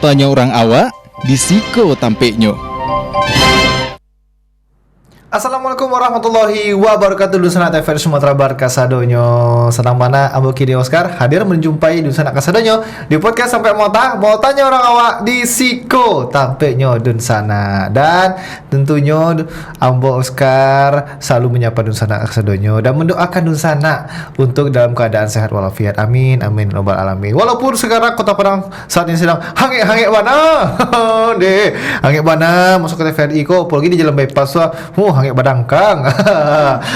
Motanya orang awak disiko tampeknya. Assalamualaikum warahmatullahi wabarakatuh. Dusanat TVRI Sumatera Barat Kasadonyo. Senang mana Ambo Kini Oscar hadir menjumpai Dusanat Kasadonyo di podcast sampai motanya orang awak di Siko tampeknya Dunsana. Dan tentunya Ambo Oscar selalu menyapa Dusanat Kasadonyo dan mendoakan Dunsana untuk dalam keadaan sehat walafiat. Amin amin robbal alamin. Walaupun sekarang Kota Padang saat ini sedang hangek bana. Deh, hangek bana masuk ke TVRI kok apalagi di jalan bypass hangit badangkang.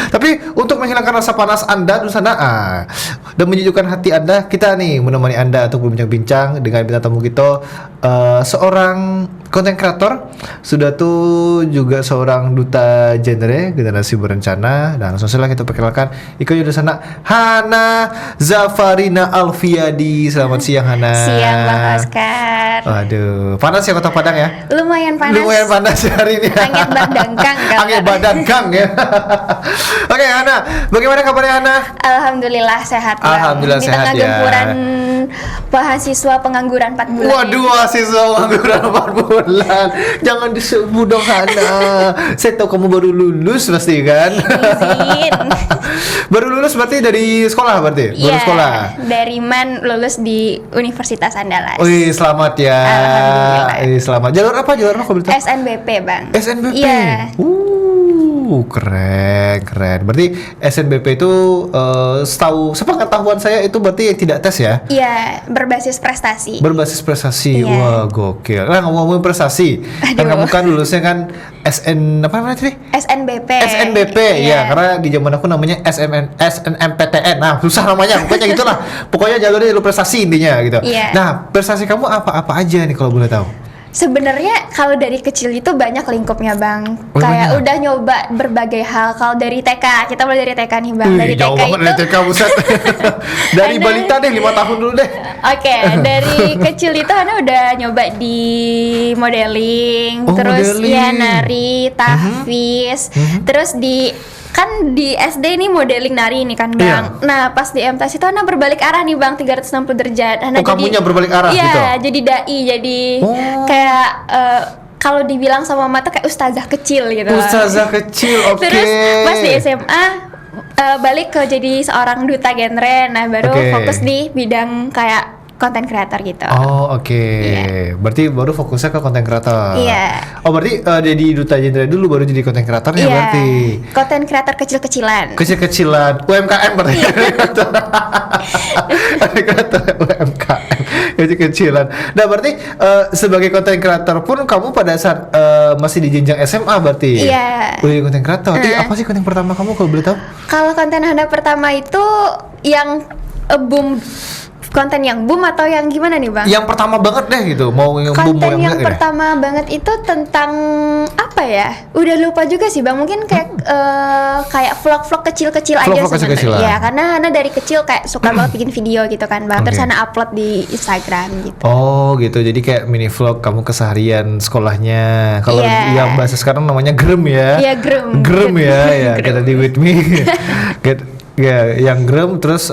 Tapi untuk menghilangkan rasa panas Anda di sana dan menyejukkan hati Anda, kita nih menemani Anda untuk berbincang-bincang dengan bintang tamu kita, seorang konten kreator, sudah tuh juga seorang duta genre generasi berencana, dan langsung saja kita perkenalkan Iko di sana, Hana Zafarina Alfiadi. Selamat siang Hana. Siang Bang Oscar. Waduh, panas ya Kota Padang ya? Lumayan panas. Lumayan panas hari ini. Angin badangkang kan? Angin badangkang ya. Oke Hana, bagaimana kabarnya Hana? Alhamdulillah sehat. Bang. Alhamdulillah di sehat tengah ya. gempuran mahasiswa pengangguran 4 bulan. Waduh, mahasiswa pengangguran 4 bulan. Jangan disebut dong Hana. Saya tahu kamu baru lulus pasti kan? Izin. Baru lulus berarti dari sekolah berarti? Baru Iya, sekolah. dari MAN lulus di Universitas Andalas. Wih, selamat ya. Alhamdulillah. Selamat. Jalur apa kalau boleh tahu? SNBP Bang. SNBP. Iya. Keren. Berarti SNBP itu setahu sepengetahuan saya itu berarti yang tidak tes ya? Iya, berbasis prestasi. Berbasis prestasi. Iya. Wah, gokil. Nah, ngomongin prestasi. Kan kamu kan lulusnya kan apa namanya tadi? SNBP. SNBP ya, karena di zaman aku namanya SNMPTN. Nah, susah namanya, pokoknya gitulah. Pokoknya jalurnya jalur prestasi intinya gitu. Iya. Nah, prestasi kamu apa aja nih kalau boleh tahu? Sebenarnya kalau dari kecil itu banyak lingkupnya Bang. Oh, Kayak banyak? udah nyoba berbagai hal. Kalau dari TK, kita mulai dari TK nih Bang. Dari jauh TK banget itu dari TK buset. Dari balita deh 5 tahun dulu deh. Oke, dari kecil itu Hana udah nyoba di modeling, Oh, terus modeling. ya nari, tahfiz, terus kan di SD ini modeling nari ini kan Bang. Iya. Nah pas di MTS itu Hana berbalik arah nih Bang 360 derajat. Hana kamunya berbalik arah iya, gitu? jadi dai, jadi Oh. kayak kalau dibilang sama mama tuh kayak ustazah kecil gitu. Ustazah kecil, oke. Terus pas di SMA balik ke jadi seorang duta genre. Nah baru Oke. fokus di bidang kayak konten kreator gitu. Oh, oke. Iya. Berarti baru fokusnya ke konten kreator. Iya. Oh, berarti jadi duta genre dulu baru jadi konten kreatornya Iya, berarti. konten kreator kecil-kecilan. Kecil-kecilan UMKM berarti. Konten kreator UMKM kecil-kecilan. Nah, berarti sebagai konten kreator pun kamu pada saat masih di jenjang SMA berarti. Iya. Udah jadi konten kreator. Apa sih konten pertama kamu kalau boleh tahu? Kalau konten Hana pertama itu yang boom, konten yang boom atau yang gimana nih Bang? Yang pertama banget deh gitu. Mau yang boom mau Konten yang enggak deh. pertama banget itu tentang apa ya? Udah lupa juga sih Bang. Mungkin kayak kayak vlog-vlog kecil-kecil aja Vlog-vlog kecil-kecilan. sebenarnya. Ya, karena Hana dari kecil kayak suka banget bikin video gitu kan Bang. Terus Oke. Hana upload di Instagram gitu. Oh gitu, jadi kayak mini vlog kamu keseharian sekolahnya. Kalau Iya. yang bahasa sekarang namanya grem ya. Iya, grem. Grem ya, ya Grem. kita di with me. Ya, yang grem terus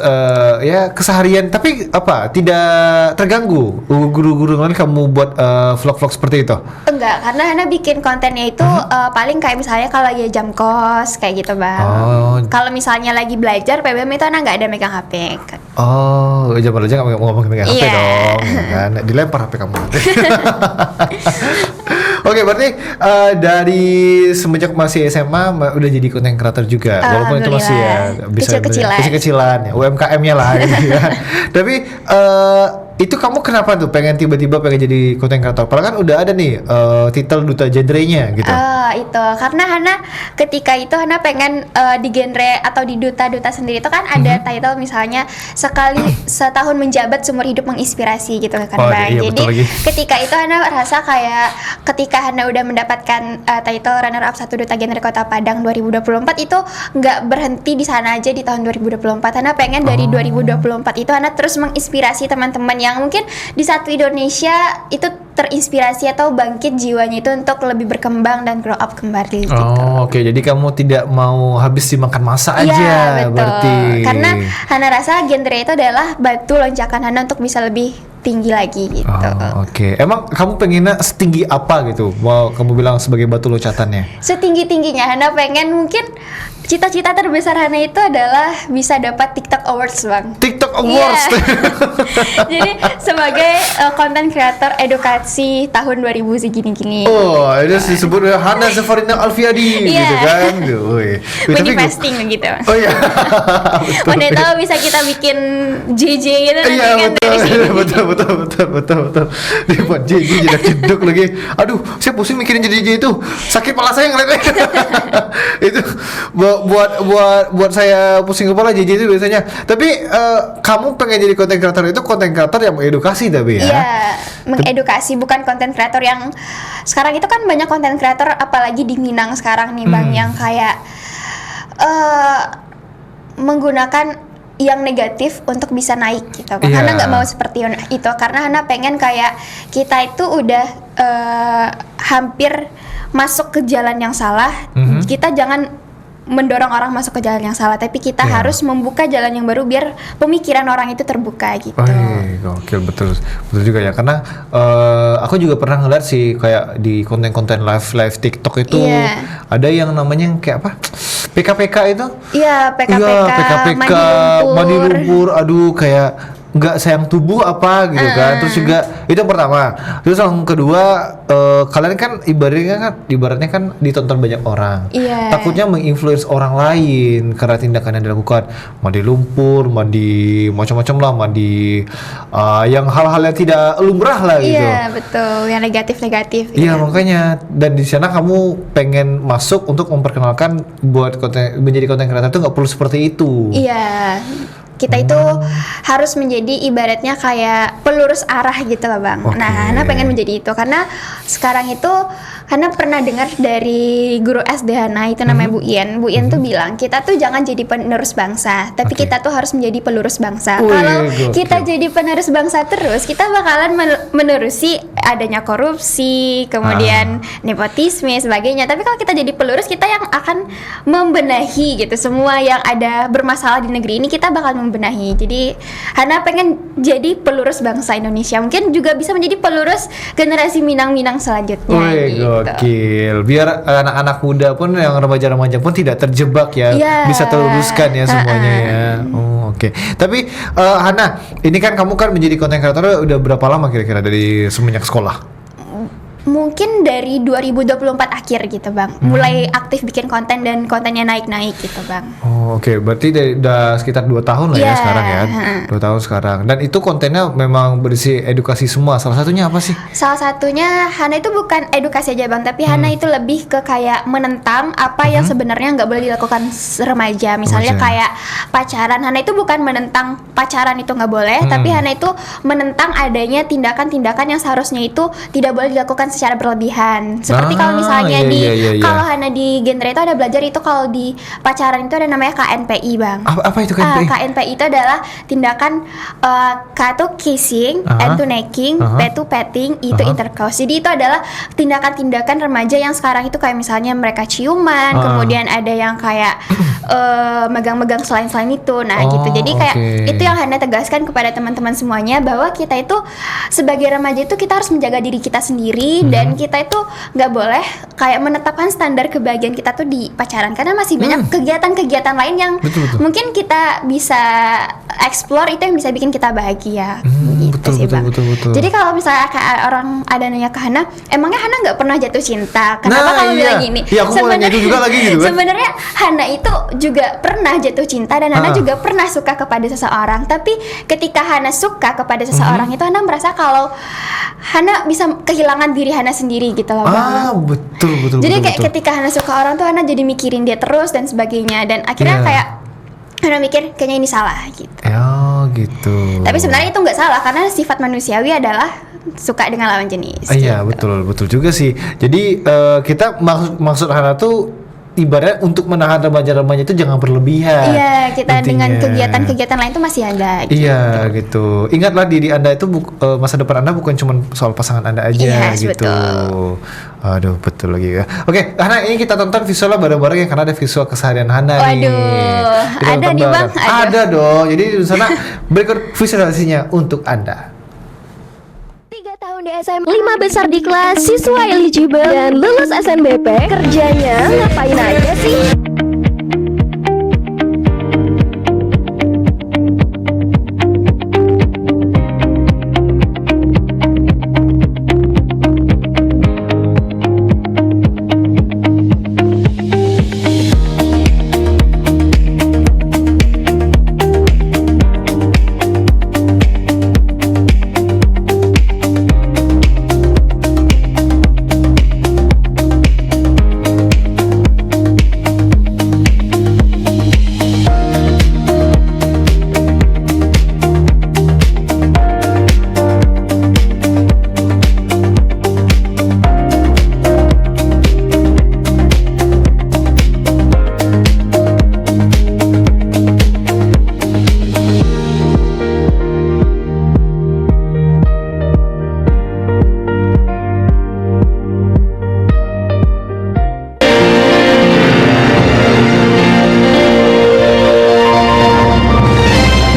ya keseharian. Tapi apa? Tidak terganggu guru-guru lain kamu buat vlog-vlog seperti itu? Enggak, karena Hana bikin kontennya itu paling kayak misalnya kalau lagi jam kos kayak gitu Bang. Oh. Kalau misalnya lagi belajar PBM itu Hana nggak ada megang HP. Oh, zaman aja nggak ngomong megang HP Iya. dong, ya kan? Dilempar HP kamu. Oke, berarti dari semenjak masih SMA udah jadi konten kreator juga, walaupun itu masih ya bisa kecil-kecilan ya, UMKM-nya lah gitu ya. Tapi itu kamu kenapa tuh pengen tiba-tiba pengen jadi konten kreator? Padahal kan udah ada nih titel duta genre-nya gitu. Itu karena Hana ketika itu Hana pengen di genre atau di duta-duta sendiri itu kan ada title misalnya sekali setahun menjabat seumur hidup menginspirasi gitu kan Oh, Bang. iya, Jadi betul lagi. ketika itu Hana rasa kayak ketika Hana udah mendapatkan title runner up 1 duta genre Kota Padang 2024 itu nggak berhenti di sana aja di tahun 2024. Hana pengen dari 2024 itu Hana terus menginspirasi teman-teman yang mungkin di satu Indonesia itu terinspirasi atau bangkit jiwanya itu untuk lebih berkembang dan grow up kembali gitu. Oh, oke. Jadi kamu tidak mau habis dimakan masa aja Iya, betul. berarti. Karena Hana rasa genre itu adalah batu lonjakan Hana untuk bisa lebih tinggi lagi gitu. Oh, oke. Emang kamu pengennya setinggi apa gitu? Mau kamu bilang sebagai batu locatannya? Setinggi-tingginya Hana pengen, mungkin cita-cita terbesar Hana itu adalah bisa dapat TikTok Awards, Bang. TikTok Awards. Iya. Jadi sebagai content creator edukasi tahun 2000 segini-gini. Oh, itu disebut Hana Zafarina Alfiadi Iya. gitu kan. Wih. Manifesting gitu. Oh iya. Betul. Mana tahu bisa kita bikin JJ gitu nanti Iya kan dari sini. betul. Dibuat JJ jedak jeduk lagi. Aduh, saya pusing mikirin JJ itu. Sakit kepala saya ngeliatnya. Itu buat saya pusing kepala JJ itu biasanya. Tapi kamu pengen jadi konten kreator itu konten kreator yang mengedukasi tapi ya? Iya, mengedukasi, bukan konten kreator yang sekarang itu kan banyak konten kreator apalagi di Minang sekarang nih Bang, yang kayak menggunakan yang negatif untuk bisa naik gitu. Iya. Hana nggak mau seperti itu, karena Hana pengen kayak kita itu udah hampir masuk ke jalan yang salah. Kita jangan mendorong orang masuk ke jalan yang salah, tapi kita Iya. harus membuka jalan yang baru biar pemikiran orang itu terbuka gitu. Oh iya, gokil, betul juga ya, karena aku juga pernah ngeliat sih kayak di konten-konten live TikTok itu Iya. ada yang namanya kayak apa, PKPK itu. Iya, PKPK, Iya, PKPK, mandi lumpur, aduh kayak nggak sayang tubuh apa gitu kan. Terus juga itu yang pertama. Terus yang kedua, kalian kan ibaratnya kan ditonton banyak orang. Iya. Takutnya menginfluence orang lain karena tindakan yang dilakukan, mandi lumpur, mandi macam-macam lah, mandi yang hal-hal yang tidak lumrah lah gitu. Iya, betul, yang negatif-negatif. Iya, gitu. makanya. Dan di sana kamu pengen masuk untuk memperkenalkan buat menjadi konten kreator itu nggak perlu seperti itu. Iya. Kita itu harus menjadi ibaratnya kayak pelurus arah gitu loh Bang. Oke. Nah, Hana pengen menjadi itu karena sekarang itu Hana pernah dengar dari guru SD Hana itu namanya Bu Ien. Bu Ien tuh bilang kita tuh jangan jadi penerus bangsa, tapi Oke. kita tuh harus menjadi pelurus bangsa. Wih, Kalau gokil. kita jadi penerus bangsa terus, kita bakalan menerusi adanya korupsi, kemudian nepotisme sebagainya. Tapi kalau kita jadi pelurus, kita yang akan membenahi gitu semua yang ada bermasalah di negeri ini, kita bakal membenahi. Jadi Hana pengen jadi pelurus bangsa Indonesia, mungkin juga bisa menjadi pelurus generasi Minang-Minang selanjutnya. Wih, gitu. gokil. Biar anak-anak muda pun, yang remaja-remaja pun tidak terjebak ya, Iya. bisa terluruskan ya semuanya ya. Oh, oke. Tapi Hana, ini kan kamu kan menjadi konten kreator udah berapa lama kira-kira dari semenjak sekolah? Mungkin dari 2024 akhir gitu Bang, mulai aktif bikin konten dan kontennya naik-naik gitu Bang. Oh, oke. Berarti udah sekitar 2 tahun lah ya Iya. sekarang ya. 2 tahun sekarang. Dan itu kontennya memang berisi edukasi semua. Salah satunya apa sih? Salah satunya Hana itu bukan edukasi aja Bang, tapi Hana itu lebih ke kayak menentang apa yang sebenarnya nggak boleh dilakukan remaja. Misalnya Remaja. kayak pacaran, Hana itu bukan menentang pacaran itu nggak boleh, tapi Hana itu menentang adanya tindakan-tindakan yang seharusnya itu tidak boleh dilakukan secara berlebihan. Seperti kalau misalnya iya. kalau Hana di genre itu ada belajar itu, kalau di pacaran itu ada namanya KNPI Bang. Apa itu KNPI? KNPI itu adalah tindakan K itu kissing, N itu necking, P itu petting, I itu intercourse. Jadi itu adalah tindakan-tindakan remaja yang sekarang itu kayak misalnya mereka ciuman, kemudian ada yang kayak megang-megang selain itu. Nah, gitu. Jadi kayak oke. itu yang Hana tegaskan kepada teman-teman semuanya, bahwa kita itu sebagai remaja itu kita harus menjaga diri kita sendiri, dan kita itu nggak boleh kayak menetapkan standar kebahagiaan kita tuh di pacaran, karena masih banyak kegiatan-kegiatan lain yang Betul. mungkin kita bisa explore, itu yang bisa bikin kita bahagia. Gitu betul, sih betul, Bang. betul. Jadi kalau misalnya kayak orang ada nanya ke Hana, emangnya Hana nggak pernah jatuh cinta? Kenapa Nah, kamu iya. bilang gini? Iya, aku mau nanya itu juga lagi gitu kan. Sebenarnya Hana itu juga pernah jatuh cinta, dan Hana juga pernah suka kepada seseorang. Tapi ketika Hana suka kepada seseorang itu, Hana merasa kalau Hana bisa kehilangan diri Hana sendiri gitu loh Bang. Betul. Jadi kayak betul. ketika Hana suka orang tuh, Hana jadi mikirin dia terus dan sebagainya, dan akhirnya Iya. kayak Hana mikir kayaknya ini salah gitu. Ya, gitu. Tapi sebenarnya itu nggak salah, karena sifat manusiawi adalah suka dengan lawan jenis. Iya, gitu. betul juga sih. Jadi kita maksud Hana tuh ibarat untuk menahan remaja-remaja itu jangan berlebihan. Iya, kita dengan intinya. kegiatan-kegiatan lain tuh masih ada. Gitu. Iya, gitu. Ingatlah diri Anda itu masa depan Anda bukan cuma soal pasangan Anda aja Yes, gitu. betul. Aduh, betul lagi ya. Oke, Hana, ini kita tonton visualnya bareng-bareng ya, karena ada visual keseharian Hana nih. Waduh, Kita ada tonton nih, Bang, bareng. ada. Ada dong. Jadi di sana berikut visualisasinya untuk Anda. tahun di SM, 5 besar di kelas, siswa eligible dan lulus SNBP. Kerjanya ngapain aja sih?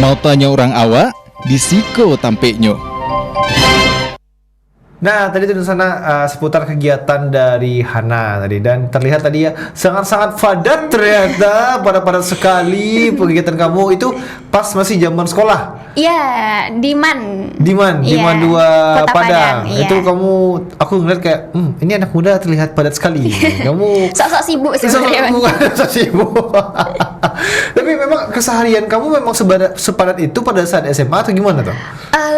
Mau tanya orang awak, disiko tampeknya. Nah, tadi itu di sana seputar kegiatan dari Hana tadi, dan terlihat tadi ya sangat-sangat padat ternyata, padat sekali kegiatan kamu itu pas masih zaman sekolah. Iya, Diman. Diman Iya, 2 Kota Padang. iya. Itu kamu, aku ngeliat kayak, ini anak muda terlihat padat sekali. Kamu Sok-sok sibuk sebenarnya. Sok sibuk. Tapi memang keseharian kamu memang sepadat itu pada saat SMA atau gimana tuh?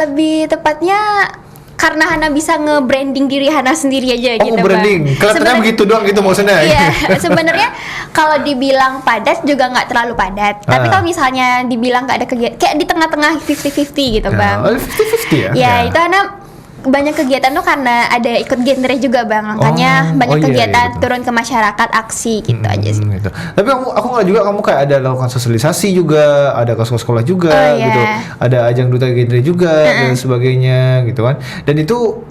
Lebih tepatnya karena Hana bisa nge-branding diri Hana sendiri aja Oh, gitu, branding. Bang. Kelihatannya Sebenarnya- begitu doang gitu maksudnya. Iya, sebenarnya kalau dibilang padat juga nggak terlalu padat. Tapi kalau misalnya dibilang nggak ada kegiatan, kayak di tengah-tengah 50-50 gitu, Bang. Oh, 50-50 ya? Ya, itu Hana banyak kegiatan tuh karena ada ikut genre juga, Bang. Makanya banyak iya, kegiatan betul. turun ke masyarakat, aksi gitu aja sih. Gitu. Tapi aku ngeliat juga kamu kayak ada lakukan sosialisasi juga, ada ke sekolah juga Oh, iya. gitu, ada ajang duta genre juga dan sebagainya gitu kan. Dan itu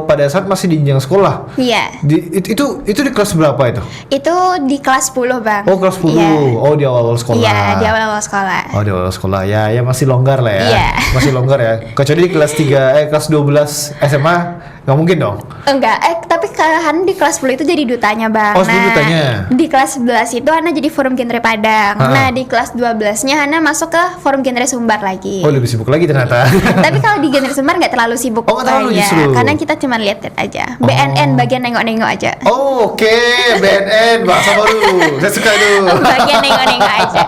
pada saat masih di jenjang sekolah. Iya. Itu di kelas berapa itu? Itu di kelas 10, Bang. Oh, kelas 10. Iya. Oh, di awal-awal sekolah. Iya, di awal-awal sekolah. Oh, di awal sekolah. Ya masih longgar lah ya. Iya. Masih longgar ya. Kecuali di kelas 3 kelas 12 SMA nggak mungkin dong. Enggak, tapi Hana di kelas 10 itu jadi dutanya, Bang. Oh, jadi dutanya. Di kelas 11 itu Hana jadi forum genre Padang. Nah, di kelas 12-nya Hana masuk ke forum genre Sumbar lagi. Oh, lebih sibuk lagi ternyata. Tapi kalau di genre Sumbar nggak terlalu sibuk. Oh, nggak terlalu ya, justru. karena kita cuma lihat-lihat aja. BNN bagian nengok-nengok aja. Oh, oke. BNN bahasa baru. Saya suka itu. Bagian nengok-nengok aja.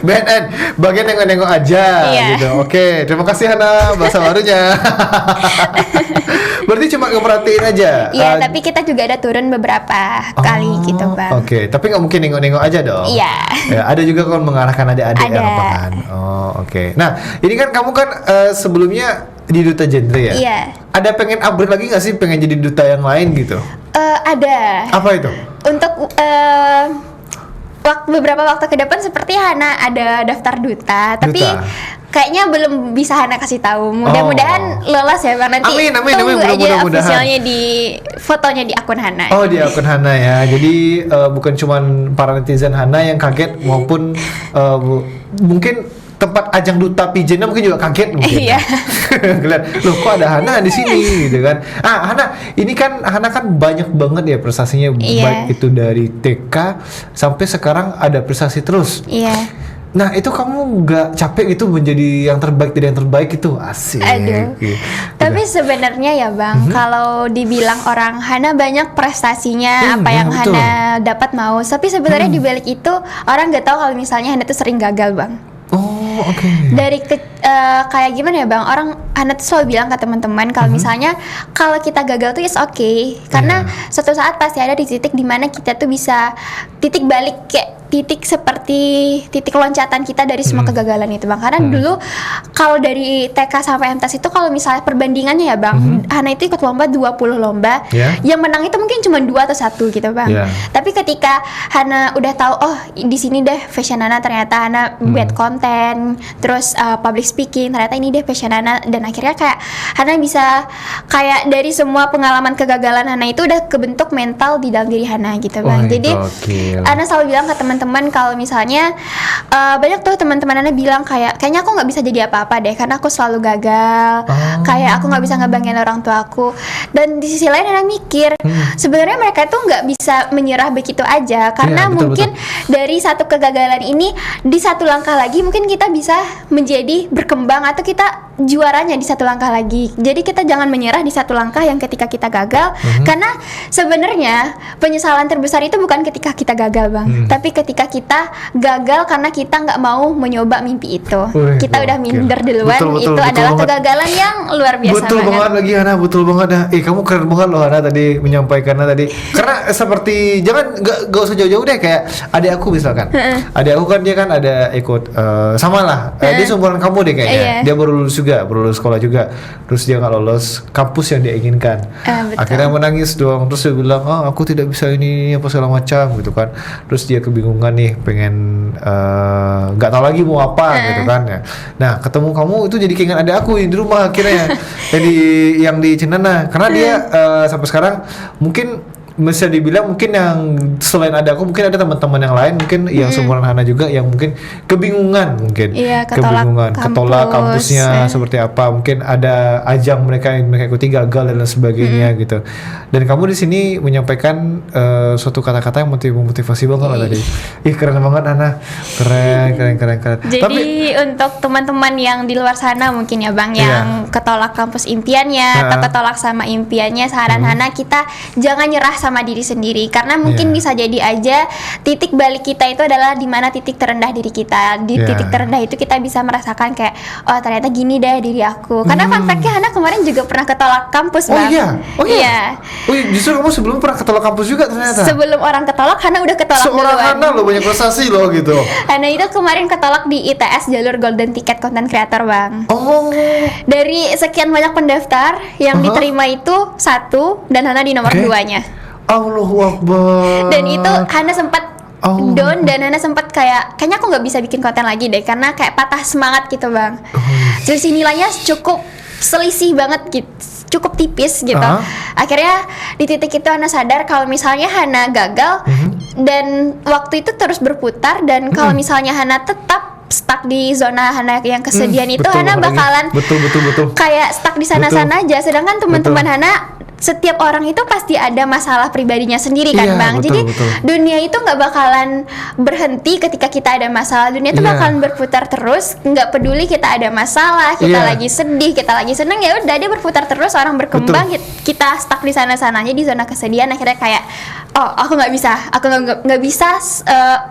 BNN bagian nengok-nengok aja Iya. gitu. Oke, terima kasih Hana bahasa barunya. Berarti cuma ngeperhatiin aja. Iya, tapi kita juga ada turun beberapa kali gitu, Bang. Oke, tapi nggak mungkin nengok-nengok aja dong. Iya. Ya, ada juga kan mengarahkan adik-adik Ada. yang apa kan. Oh, oke. Nah, ini kan kamu kan sebelumnya di duta genre ya. Iya. Ada pengen upgrade lagi nggak sih, pengen jadi duta yang lain gitu? Ada. Apa itu? Untuk beberapa waktu ke depan seperti Hana ada daftar duta, tapi Duta. kayaknya belum bisa Hana kasih tahu. Mudah-mudahan lolos ya, Bang. Nanti Amin, tunggu aja mudah-mudahan. officialnya di fotonya di akun Hana. Oh, di akun Hana ya. Jadi bukan cuman para netizen Hana yang kaget, maupun mungkin tempat ajang duta pijennya mungkin juga kaget mungkin. Iya. Ngeliat, loh kok ada Hana di sini gitu kan. Hana, ini kan Hana kan banyak banget ya prestasinya, Iya. baik itu dari TK sampai sekarang ada prestasi terus. Iya. Nah, itu kamu nggak capek gitu menjadi yang terbaik dari yang terbaik itu? Asik. Aduh. Gitu. Tapi sebenarnya ya, Bang, kalau dibilang orang Hana banyak prestasinya, apa yang betul. Hana dapat mau, tapi sebenarnya di balik itu orang nggak tahu kalau misalnya Hana tuh sering gagal, Bang. Oh, oke. Dari kayak gimana ya, Bang, orang Hana tuh selalu bilang ke teman-teman kalau misalnya kalau kita gagal tuh is okay, karena suatu saat pasti ada di titik dimana kita tuh bisa titik balik, kayak titik seperti titik loncatan kita dari semua kegagalan itu, Bang. Karena dulu kalau dari TK sampai MTS itu kalau misalnya perbandingannya ya, Bang, Hana itu ikut lomba 20 lomba, yang menang itu mungkin cuma 2 atau 1 gitu, Bang. Tapi ketika Hana udah tahu, oh di sini deh fashion Hana, ternyata Hana buat konten, terus public speaking, ternyata ini dia passion Hana, dan akhirnya kayak Hana bisa kayak dari semua pengalaman kegagalan Hana itu udah kebentuk mental di dalam diri Hana gitu Bang. Jadi gokil. Hana selalu bilang ke teman-teman kalau misalnya banyak tuh teman-teman Hana bilang kayaknya aku nggak bisa jadi apa-apa deh karena aku selalu gagal, kayak aku nggak bisa ngebanggain orang tua aku. Dan di sisi lain Hana mikir sebenarnya mereka tuh nggak bisa menyerah begitu aja, karena Iya, betul, mungkin dari satu kegagalan ini di satu langkah lagi mungkin kita bisa menjadi berkembang atau kita juaranya di satu langkah lagi. Jadi kita jangan menyerah di satu langkah yang ketika kita gagal, karena sebenarnya penyesalan terbesar itu bukan ketika kita gagal Bang, tapi ketika kita gagal karena kita nggak mau mencoba mimpi itu. Wih, Kita udah gokil. minder duluan, Betul, itu adalah banget. kegagalan yang luar biasa Betul banget lagi Hana, betul banget dah. Kamu keren banget loh Hana tadi menyampaikannya tadi. Karena seperti gak usah jauh-jauh deh, kayak adik aku misalkan. Adik aku kan dia kan ada ikut sama lah. Dia seumuran kamu deh kayaknya. Iya. Dia baru lulus juga, baru lulus sekolah juga. Terus dia nggak lolos kampus yang dia inginkan. Betul. Akhirnya menangis doang. Terus dia bilang, aku tidak bisa ini apa segala macam gitu kan. Terus dia kebingungan nih, pengen nggak tahu lagi mau apa gitu kan ya. Nah ketemu kamu itu jadi keinget adik aku yang di rumah akhirnya yang di Cenana, karena dia sampai sekarang mungkin bisa dibilang mungkin yang selain ada aku mungkin ada teman-teman yang lain mungkin yang seumuran Hana juga yang mungkin kebingungan mungkin Iya, ketolak ketolak kampus. kampusnya seperti apa, mungkin ada ajang mereka yang mereka ikuti gagal dan lain sebagainya gitu. Dan kamu di sini menyampaikan suatu kata-kata yang memotivasi banget lah tadi. Ih keren banget Hana, keren. Jadi untuk teman-teman yang di luar sana mungkin ya Bang, yang ketolak kampus impiannya atau ketolak sama impiannya, saran Hana kita jangan nyerah sama diri sendiri, karena mungkin bisa jadi aja titik balik kita itu adalah di mana titik terendah diri kita. Di titik terendah itu kita bisa merasakan kayak oh ternyata gini deh diri aku. Karena fun fact-nya Hana kemarin juga pernah ketolak kampus Bang. Oh iya. Oh iya, justru kamu sebelum pernah ketolak kampus juga ternyata. Sebelum orang ketolak, Hana udah ketolak Seorang duluan. Hana loh, banyak prestasi loh gitu. Hana itu kemarin ketolak di ITS jalur Golden Ticket Content Creator Bang. Oh. Dari sekian banyak pendaftar yang diterima itu satu, dan Hana di nomor 2-nya. Allahu Akbar. Dan itu Hana sempat down, dan Hana sempat kayaknya aku nggak bisa bikin konten lagi deh karena kayak patah semangat gitu Bang. Selisih nilainya cukup selisih banget gitu, cukup tipis gitu. Akhirnya di titik itu Hana sadar kalau misalnya Hana gagal dan waktu itu terus berputar, dan kalau misalnya Hana tetap stuck di zona Hana yang kesedihan itu, betul Hana banget bakalan betul. kayak stuck di sana-sana aja. Sedangkan teman-teman Hana, setiap orang itu pasti ada masalah pribadinya sendiri kan Iya, Bang. betul, Jadi betul. dunia itu nggak bakalan berhenti ketika kita ada masalah. Dunia itu Iya. bakalan berputar terus, nggak peduli kita ada masalah, kita Iya. lagi sedih, kita lagi seneng, ya udah dia berputar terus, orang berkembang, kita stuck di sana-sananya di zona kesedihan. Akhirnya kayak oh aku nggak bisa, aku nggak bisa.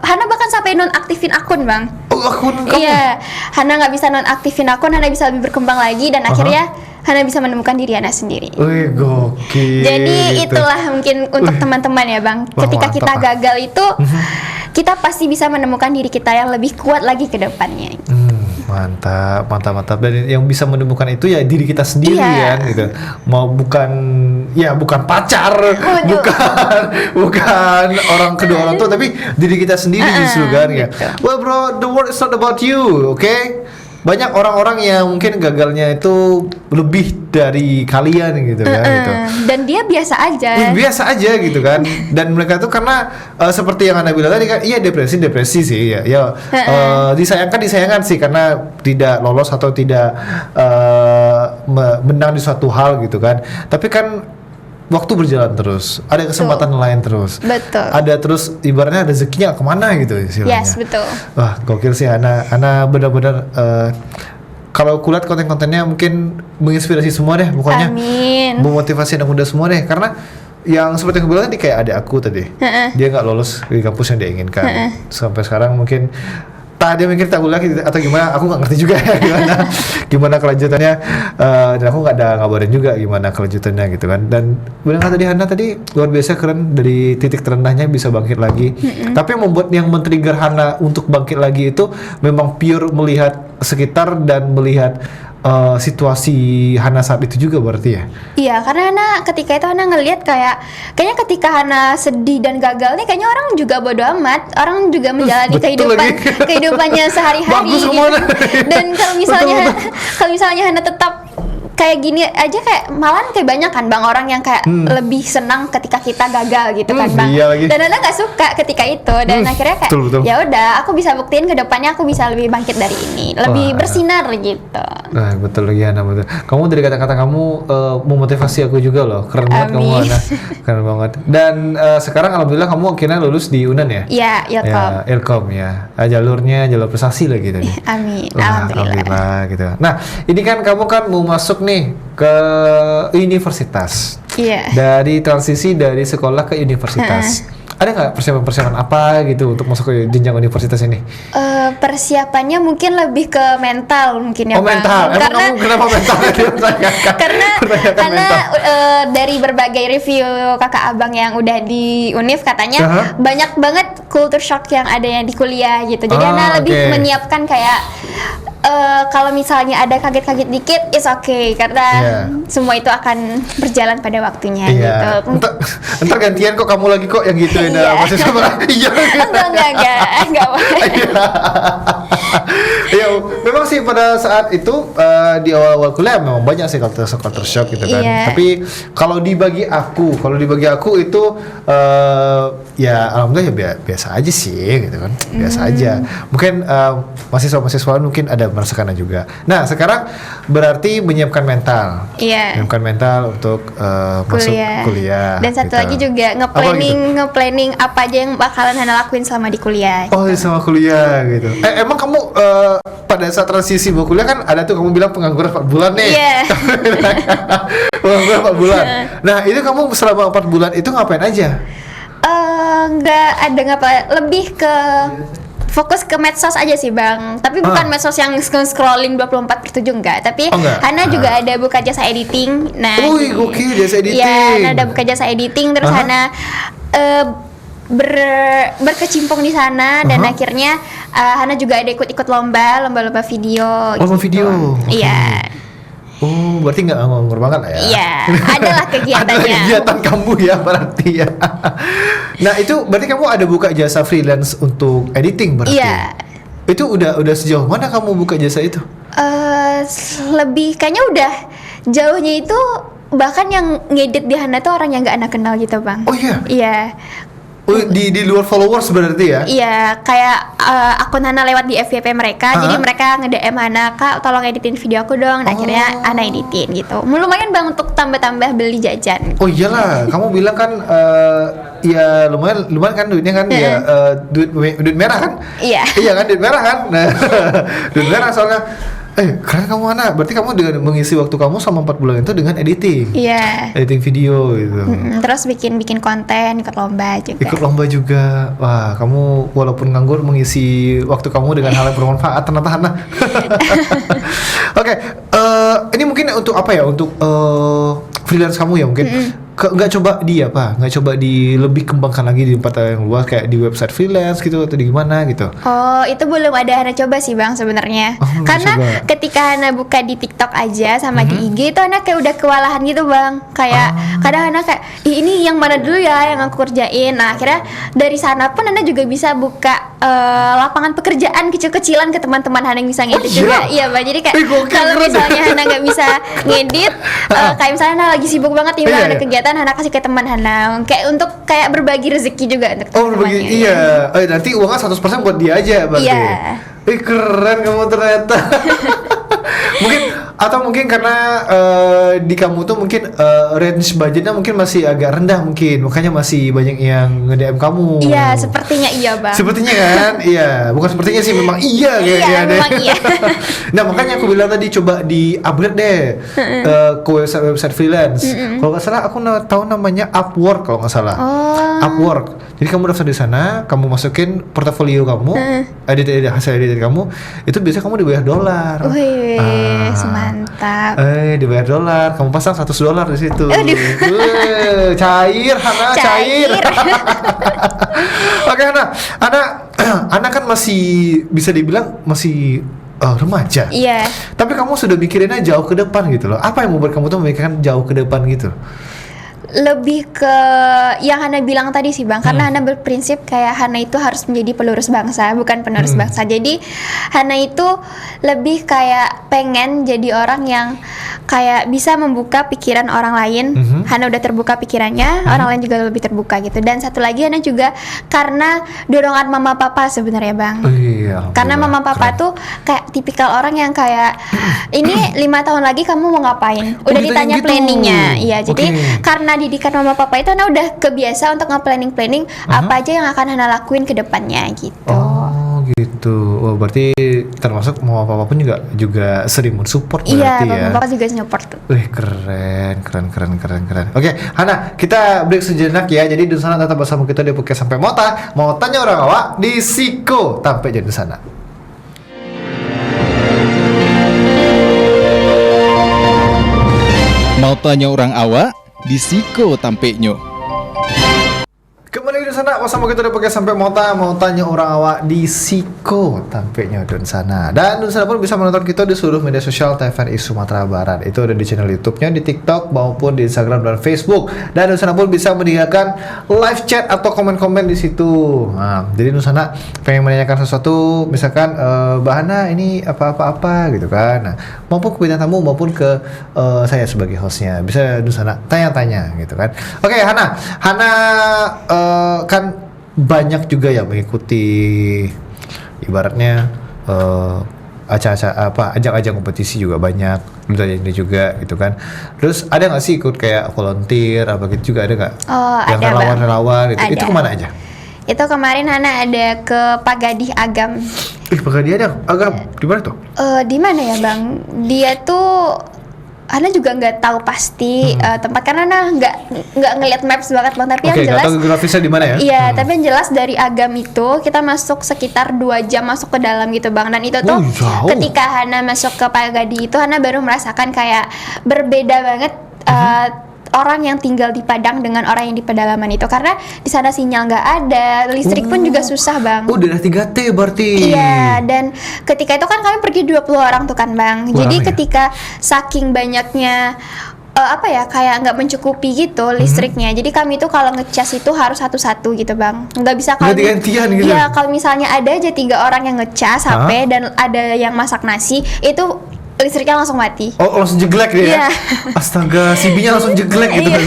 Hana bahkan sampai nonaktifin akun Bang. Oh, akun kamu. Iya, Hana nggak bisa nonaktifin akun, Hana bisa lebih berkembang lagi, dan akhirnya Hana bisa menemukan diri Hana sendiri. Wih, gokil. Jadi gitu. itulah mungkin untuk teman-teman ya Bang. Wah, Ketika mantap, kita ah. gagal itu, kita pasti bisa menemukan diri kita yang lebih kuat lagi ke depannya. Mantap. Dan yang bisa menemukan itu ya diri kita sendiri Iya. kan gitu. Mau bukan pacar, bukan orang kedua orang tua, tapi diri kita sendiri justru kan ya. Well bro, the world is not about you, okay? Banyak orang-orang yang mungkin gagalnya itu lebih dari kalian gitu kan gitu. Dan dia biasa aja. Biasa aja gitu kan. Dan mereka tuh karena seperti yang Anda bilang tadi kan, iya depresi sih ya. Disayangkan sih karena tidak lolos atau tidak menang di suatu hal gitu kan. Tapi kan waktu berjalan terus, ada kesempatan lain terus. Betul. Ada terus ibaratnya rezekinya kemana gitu istilahnya. Yes, betul. Wah, gokil sih Ana benar-benar kalau kulihat konten-kontennya mungkin menginspirasi semua deh pokoknya. Amin. Memotivasi anak muda semua deh, karena yang seperti yang aku bilang tadi kayak adik aku tadi. Dia nggak lolos di kampus yang dia inginkan. Sampai sekarang mungkin dia mikir tak kuliah atau gimana, aku nggak ngerti juga ya gimana kelanjutannya, dan aku nggak ada ngabarin juga gimana kelanjutannya gitu kan. Dan benar kata Hana tadi luar biasa keren, dari titik terendahnya bisa bangkit lagi. Tapi yang men-trigger Hana untuk bangkit lagi itu memang pure melihat sekitar dan melihat situasi Hana saat itu juga berarti ya? Iya, karena Hana ketika itu Hana ngelihat kayaknya ketika Hana sedih dan gagal nih kayaknya orang juga bodo amat, orang juga menjalani Betul lagi. kehidupannya sehari-hari Bagus gitu. kemana? Dan Betul. kalau misalnya Hana tetap kayak gini aja, kayak malahan kayak banyak kan Bang orang yang kayak lebih senang ketika kita gagal gitu kan Bang. Iya lagi. Dan Hana nggak suka ketika itu, dan akhirnya kayak Betul. ya udah aku bisa buktiin ke depannya aku bisa lebih bangkit dari ini, lebih bersinar gitu. Nah, betul lagi Hana, betul. Kamu dari kata-kata kamu memotivasi aku juga loh. Keren banget kamu Amin. Hana. Keren banget. Dan sekarang alhamdulillah kamu akhirnya lulus di UNAN ya? Iya, Ilkom. Ya, Ilkom ya. Jalurnya jalur prestasi lah gitu nih. Amin. Wah, alhamdulillah gitu. Nah, ini kan kamu kan mau masuk nih ke universitas. Iya. Dari transisi dari sekolah ke universitas. Ada nggak persiapan-persiapan apa gitu untuk masuk ke jenjang universitas ini? Persiapannya mungkin lebih ke mental mungkin ya Oh, Bang. mental. Emang kamu kenapa mental? Karena mental. dari berbagai review kakak abang yang udah di Univ katanya banyak banget culture shock yang ada yang di kuliah gitu. Jadi Ana lebih menyiapkan kayak kalau misalnya ada kaget-kaget dikit, it's okay karena semua itu akan berjalan pada waktunya gitu. Entar gantian kok kamu lagi kok yang gitu ya, masih sama. Iya. Enggak. Ya, memang sih pada saat itu di awal-awal kuliah memang banyak sih culture shock gitu kan. Iya. Tapi kalau dibagi aku itu ya alhamdulillah ya biasa aja sih gitu kan. Biasa aja. Mungkin mahasiswa mungkin ada merasakannya juga. Nah, sekarang berarti menyiapkan mental. Iya. Menyiapkan mental untuk masuk kuliah. Dan satu gitu. lagi juga nge-planning apa aja yang bakalan Hana lakuin selama di kuliah. Oh, sama kuliah gitu. Emang kamu pada saat transisi mau kuliah kan ada tuh kamu bilang pengangguran 4 bulan nih. Iya. Pengangguran 4 bulan. Nah, itu kamu selama 4 bulan itu ngapain aja? Nggak ada lebih ke fokus ke medsos aja sih Bang. Tapi bukan medsos yang scrolling 24/7 enggak. Tapi Hana juga ada buka jasa editing. Nah, oke, jasa editing. Iya, Hana ada buka jasa editing terus Hana berkecimpung di sana dan akhirnya Hana juga ada ikut lomba video. Lomba video. Iya. Oh, berarti nggak nganggur banget lah ya? Iya, adalah kegiatannya. Ada kegiatan kamu ya berarti ya. Nah, itu berarti kamu ada buka jasa freelance untuk editing berarti? Iya. Itu udah sejauh mana kamu buka jasa itu? Lebih kayaknya udah jauhnya itu, bahkan yang ngedit di Hana tuh orang yang nggak Hana kenal gitu Bang. Oh iya? Iya. Oh, di luar followers berarti ya? Iya, kayak akun Hana lewat di FYP mereka, jadi mereka nge-DM Hana, Kak tolong editin video aku dong. Nah, akhirnya Hana editin gitu. Lumayan Bang untuk tambah-tambah beli jajan. Oh iyalah, kamu bilang kan ya lumayan kan duitnya kan ya duit merah kan? Iya. Iya kan, duit merah kan? Nah, duit merah soalnya. Keren kamu Hana, berarti kamu dengan mengisi waktu kamu selama 4 bulan itu dengan editing. Iya. Editing video gitu. Terus bikin konten, ikut lomba juga. Ikut lomba juga. Wah, kamu walaupun nganggur mengisi waktu kamu dengan hal yang bermanfaat ternyata Hana. Oke, ini mungkin untuk apa ya? Untuk freelance kamu ya mungkin. Nggak coba lebih kembangkan lagi di tempat yang luas kayak di website freelance gitu atau di gimana gitu? Oh, itu belum ada Hana coba sih Bang sebenarnya. Karena ketika Hana buka di TikTok aja sama di IG itu Hana kayak udah kewalahan gitu Bang. Kayak kadang Hana kayak ini yang mana dulu ya yang aku kerjain. Nah, akhirnya dari sana pun Hana juga bisa buka lapangan pekerjaan kecil-kecilan ke teman-teman Hana yang bisa ngedit juga. Iya Bang. Jadi kayak kalau misalnya Hana nggak bisa ngedit, kayak misalnya Hana lagi sibuk banget nih Bang, ada kegiatan Hana kasih ke teman Hana kayak untuk kayak berbagi rezeki juga untuk teman-temannya. Iya. Nanti uangnya 100% buat dia aja berarti. Iya. Keren kamu ternyata. Mungkin karena di kamu tuh mungkin range budgetnya mungkin masih agak rendah mungkin, makanya masih banyak yang nge-DM kamu. Iya, sepertinya iya Bang. Sepertinya kan? Iya, bukan sepertinya sih, memang iya kayaknya deh. Memang iya. Nah, makanya aku bilang tadi coba di-upgrade deh ke website freelance. Kalau nggak salah aku tahu namanya Upwork kalau nggak salah. Upwork. Jadi kamu daftar di sana, kamu masukin portofolio kamu, hasil edit kamu, itu biasanya kamu dibayar $. Wih, mantap. Dibayar $, kamu pasang $100 di situ. Cair, Hana, cair. Oke, Hana kan masih bisa dibilang masih Remaja. Iya. Tapi kamu sudah mikirinnya jauh ke depan gitu loh. Apa yang membuat kamu tuh memikirkan jauh ke depan gitu? Lebih ke yang Hana bilang tadi sih Bang, karena Hana berprinsip kayak Hana itu harus menjadi pelurus bangsa, bukan penerus bangsa. Jadi Hana itu lebih kayak pengen jadi orang yang kayak bisa membuka pikiran orang lain. Hana udah terbuka pikirannya, orang lain juga lebih terbuka gitu. Dan satu lagi Hana juga karena dorongan mama papa sebenarnya Bang. Iya. Karena mama papa tuh kayak tipikal orang yang kayak ini 5 tahun lagi kamu mau ngapain? Udah ditanya ditanya gitu. planningnya. Iya, jadi Oke. karena didikan mama papa itu Hana udah kebiasa untuk nge-planning apa aja yang akan Hana lakuin ke depannya gitu. Oh gitu. Oh, berarti termasuk mama papa pun juga sering mensupport Iya, berarti ya. mama papa juga support. Wih, keren. Oke, Hana, kita break sejenak ya. Jadi di sana tetap bersama kita di podcast sampai Mota. Mau tanya orang awak di Siko sampai jadi sana. Mau tanya orang awak di Siko tampeknya. Kembali di sana bersama kita di podcast sampai Mota. Mau tanya orang awak di Siko tampaknya Don sana. Dan Don sana pun bisa menonton kita di seluruh media sosial TVRI Sumatera Barat. Itu ada di channel YouTube-nya, di TikTok maupun di Instagram dan Facebook. Dan Don sana pun bisa meninggalkan live chat atau komen-komen di situ. Nah, jadi Don sana pengen menanyakan sesuatu, misalkan Bahana ini apa-apa gitu kan. Nah, maupun ke bintang tamu maupun ke saya sebagai hostnya, bisa Don sana tanya-tanya gitu kan. Oke, Hana kan banyak juga ya mengikuti ibaratnya ajang-ajang kompetisi juga banyak, Duta Genre juga gitu kan. Terus ada nggak sih ikut kayak volunteer apa gitu juga, ada nggak? Oh, yang ada, relawan gitu. Ada. Itu kemana aja? Itu kemarin Hana ada ke Pagadih Agam. Pakai dia ada agam di mana tuh? Di mana ya Bang? Dia tuh Hana juga nggak tahu pasti tempat, karena Hana nggak ngeliat maps banget Bang, tapi yang jelas tahu geografisnya di mana ya? iya, tapi yang jelas dari Agam itu kita masuk sekitar 2 jam masuk ke dalam gitu Bang. Dan itu tuh jauh. ketika Hana masuk ke Pagadih itu Hana baru merasakan kayak berbeda banget orang yang tinggal di Padang dengan orang yang di pedalaman itu, karena di sana sinyal nggak ada, listrik pun juga susah Bang. Oh, daerah 3T berarti. Iya, dan ketika itu kan kami pergi 20 orang tuh kan Bang. Wah, Jadi ya. ketika saking banyaknya kayak nggak mencukupi gitu listriknya. Jadi kami tuh kalau ngecas itu harus satu-satu gitu Bang. Nggak bisa kalau Ganti-gantian gitu. Iya, kalau misalnya ada aja 3 orang yang ngecas HP dan ada yang masak nasi, itu listriknya langsung mati. Oh, langsung jeglek dia Iya. ya? Astaga, CB-nya langsung jeglek gitu. Iya.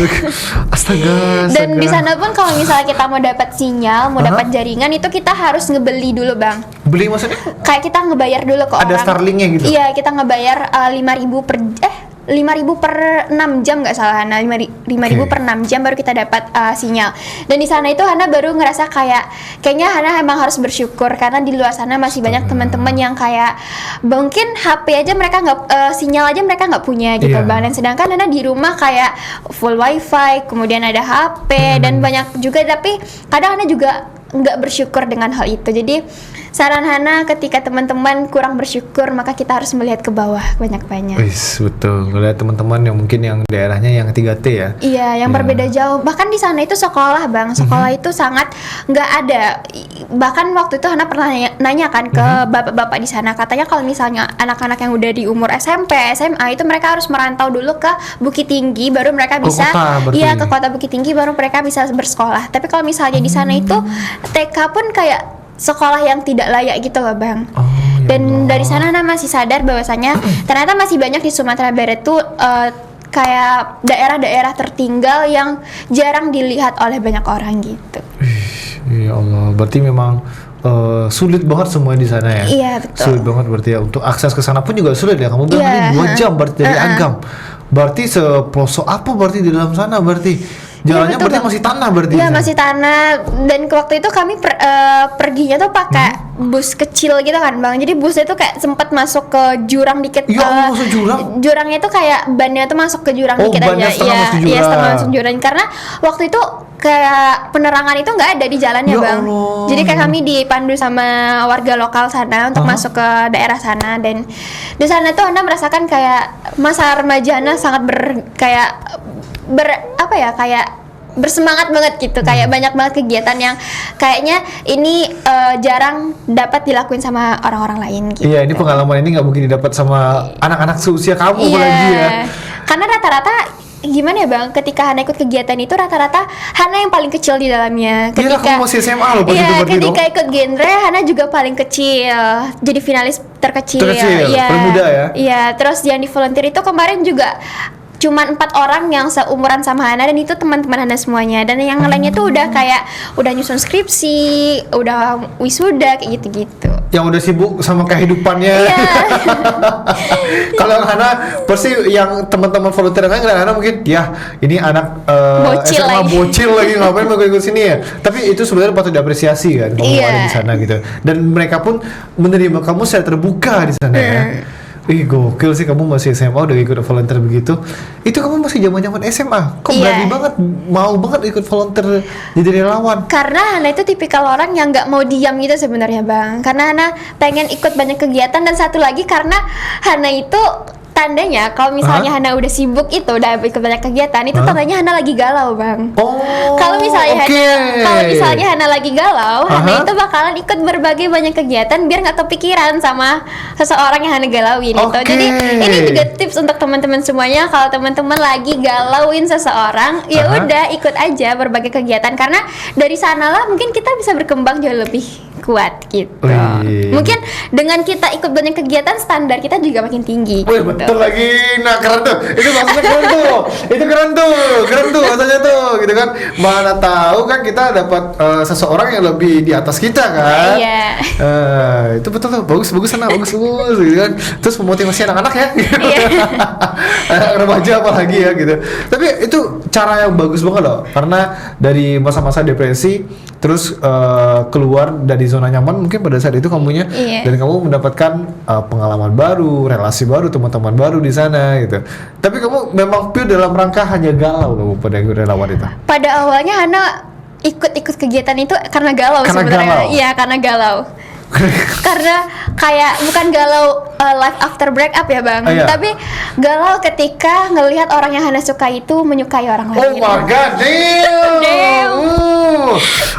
Astaga. Dan di sana pun kalau misalnya kita mau dapat sinyal, mau dapat jaringan, itu kita harus ngebeli dulu Bang. Beli maksudnya? Kayak kita ngebayar dulu ke Ada orang. Starlink-nya gitu? Iya, kita ngebayar 5.000 per 6 jam nggak salah Hana, 5.000 per 6 jam baru kita dapat sinyal. Dan di sana itu Hana baru ngerasa kayaknya Hana emang harus bersyukur, karena di luar sana masih banyak teman-teman yang kayak mungkin HP aja mereka nggak sinyal aja mereka nggak punya gitu Iya. Bang. Dan sedangkan Hana di rumah kayak full wifi, kemudian ada HP dan banyak juga, tapi kadang Hana juga nggak bersyukur dengan hal itu. Jadi saran Hana, ketika teman-teman kurang bersyukur, maka kita harus melihat ke bawah banyak-banyak. Wis, betul. Ngeliat teman-teman yang mungkin yang daerahnya yang 3T ya. Iya, yang Iya. berbeda jauh. Bahkan di sana itu sekolah Bang, sekolah itu sangat nggak ada. Bahkan waktu itu Hana pernah nanya kan ke bapak-bapak di sana, katanya kalau misalnya anak-anak yang udah di umur SMP, SMA itu mereka harus merantau dulu ke Bukit Tinggi, baru mereka Ke bisa, kota berarti. iya ke kota Bukit Tinggi baru mereka bisa bersekolah. Tapi kalau misalnya di sana itu TK pun kayak sekolah yang tidak layak gitu loh Bang. Oh, ya Dan Allah. dari sana Hana masih sadar bahwasanya ternyata masih banyak di Sumatera Barat tuh kayak daerah-daerah tertinggal yang jarang dilihat oleh banyak orang gitu. Ya Allah, berarti memang sulit banget semua di sana ya. Iya, betul. Sulit banget berarti ya, untuk akses ke sana pun juga sulit ya. Kamu bilang Iya, tadi 2 jam berarti dari Agam. Berarti sepelosok apa berarti di dalam sana berarti? Jalannya betul, berarti Bang. masih tanah berarti. Iya, di sana? masih tanah. Dan waktu itu kami perginya tuh pakai bus kecil gitu kan Bang. Jadi busnya tuh kayak sempat masuk ke jurang dikit. Ya Allah, masuk jurang? Jurangnya tuh kayak bannya tuh masuk ke jurang Oh, dikit bannya aja. setengah masuk Iya, jurang. setengah masuk jurang. Karena waktu itu kayak penerangan itu nggak ada di jalannya Ya Bang. Allah. Jadi kayak kami dipandu sama warga lokal sana untuk masuk ke daerah sana. Dan di sana tuh Anda merasakan kayak masa remaja Anda sangat kayak bersemangat banget gitu, kayak banyak banget kegiatan yang kayaknya ini jarang dapat dilakuin sama orang-orang lain gitu. Iya, ini pengalaman ini nggak mungkin didapat sama anak-anak seusia kamu apalagi ya. Karena rata-rata gimana ya Bang, ketika Hana ikut kegiatan itu rata-rata Hana yang paling kecil di dalamnya. Iya, kamu masih SMA loh pas itu Iya, berarti ketika dong. ikut genre Hana juga paling kecil, jadi finalis terkecil. Terkecil, paling muda ya? Iya, terus yang di volunteer itu kemarin juga cuman 4 orang yang seumuran sama Hana, dan itu teman-teman Hana semuanya. Dan yang lainnya tuh udah kayak udah nyusun skripsi, udah wisuda kayak gitu-gitu. Yang udah sibuk sama kehidupannya. Iya. Kalau Hana pasti yang teman-teman volunteer yang ngeliat Hana mungkin ya ini anak Bocil SMA lagi. bocil lagi ngapain mau ikut sini ya. Tapi itu sebenarnya patut diapresiasi kan kamu Iya. ada di sana gitu. Dan mereka pun menerima kamu secara terbuka di sana ya. Ih gokil sih, kamu masih SMA udah ikut volunteer begitu. Itu kamu masih zaman SMA. Kok Iya. berani banget, mau banget ikut volunteer jadi relawan. Karena Hana itu tipikal orang yang nggak mau diam gitu sebenarnya Bang. Karena Hana pengen ikut banyak kegiatan, dan satu lagi karena Hana itu tandanya kalau misalnya Hana udah sibuk itu udah ikut banyak kegiatan itu tandanya Hana lagi galau Bang. Oh. Kalau misalnya oke. Hana lagi galau, Hana itu bakalan ikut berbagai banyak kegiatan biar nggak kepikiran sama seseorang yang Hana galauin itu. Oke. Jadi ini juga tips untuk teman-teman semuanya, kalau teman-teman lagi galauin seseorang, ya udah ikut aja berbagai kegiatan, karena dari sanalah mungkin kita bisa berkembang jauh lebih kuat gitu. Wih. Mungkin dengan kita ikut banyak kegiatan, standar kita juga makin tinggi. Wih, gitu. betul lagi. Nah, keren tuh. Itu maksudnya keren tuh. Itu keren tuh maksudnya tuh, gitu kan. Mana tahu kan kita dapat seseorang yang lebih di atas kita kan. Iya. Itu betul tuh. Bagus anak, bagus gitu kan. Terus memotivasi anak-anak ya. Iya. Anak remaja apalagi ya gitu. Tapi itu cara yang bagus banget loh. Karena dari masa-masa depresi terus keluar dari zona nyaman mungkin pada saat itu kamunya, Iya. dan kamu mendapatkan pengalaman baru, relasi baru, teman-teman baru di sana gitu. Tapi kamu memang pure dalam rangka hanya galau kamu pada ikut relawan itu. Pada awalnya Hana ikut kegiatan itu karena galau Karena sebenarnya. galau? Iya, karena galau. Karena kayak bukan galau life after break up ya Bang, Iya. tapi galau ketika ngelihat orang yang Hana suka itu menyukai orang Oh lain. my god, damn. Damn.